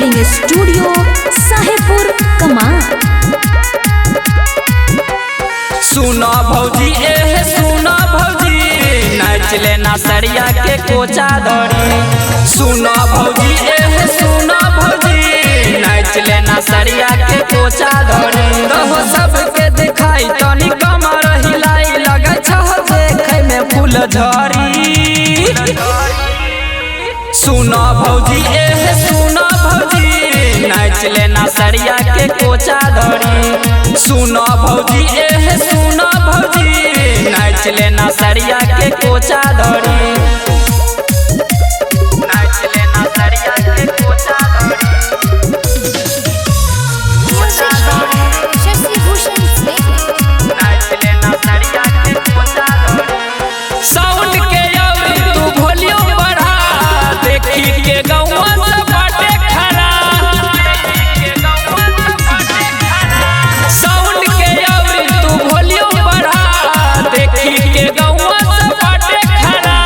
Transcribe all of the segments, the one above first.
Recording studio Sahebpur Kamal. सुनो भौजी सुनो भौजी नाच लेना सरिया के कोचा धरी। सुनो भौजी सुनो भौजी नाच लेना सरिया के कोचा धरी। रहो सबके दिखाई तनी कमर हिलाई लगे छह देखे में फूल झरी। सुनो भौजी सुनो भौजी नाच लेना सरिया के कोचा धरी। सुनो भौजी सुनो भौजी नाच लेना सरिया के कोचा धरी। नाच लेना सरिया के कोचा धरी। नाच लेना सरिया के कोचा धरी। साउंड के अवरी तू वॉल्यूम बढ़ा देखी के गौवा से बाटे खरा। साउंड के अवरी तू वॉल्यूम बढ़ा देखी के गौवा से बाटे खरा।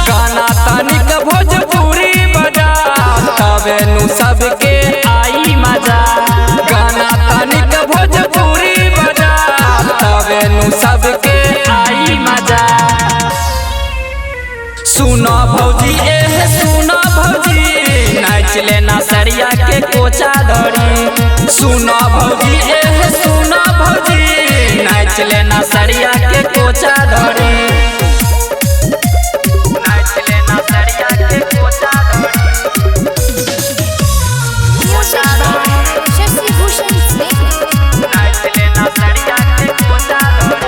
गाना तनिक भोजपुरी बजा तबे नु सबके आई मजा। गाना तनिक भोजपुरी बजा तबे नु सबके आई मजा। सुनो भौजी सुनो भौजी नाच लेना सरिया के कोचा धरी। सुनो भौजी सुनो भौजी नाच लेना सरिया के कोचा धरी। नाच लेना सरिया के कोचा धरी। नाच लेना सरिया के कोचा धरी।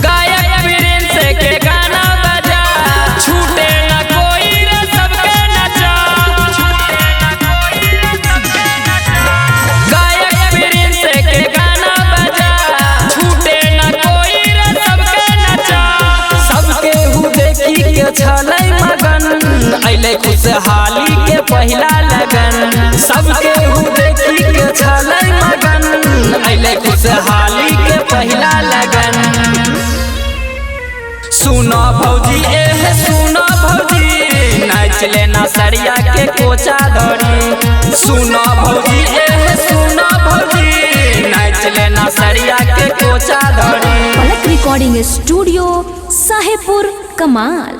गायक वीरेंद्र से के गाना बजा छूटे न कोई रे सबके नचा। गायक वीरेंद्र से के गाना बजा छूटे न कोई रे सबके नचा। सबके हु देखी के छलै मगन अइले खुशहाली के पहिला लगन। सबके हु देखी के छलै मगन अइले खुशहाली के पहिला लगन। सुनो भौजी सुनो भौजी नाच लेना सरिया के कोचा धरी। सुनो भौजी सुनो भौजी नाच लेना सरिया के कोचा धरी। पलक रिकॉर्डिंग स्टूडियो साहेबपुर कमाल।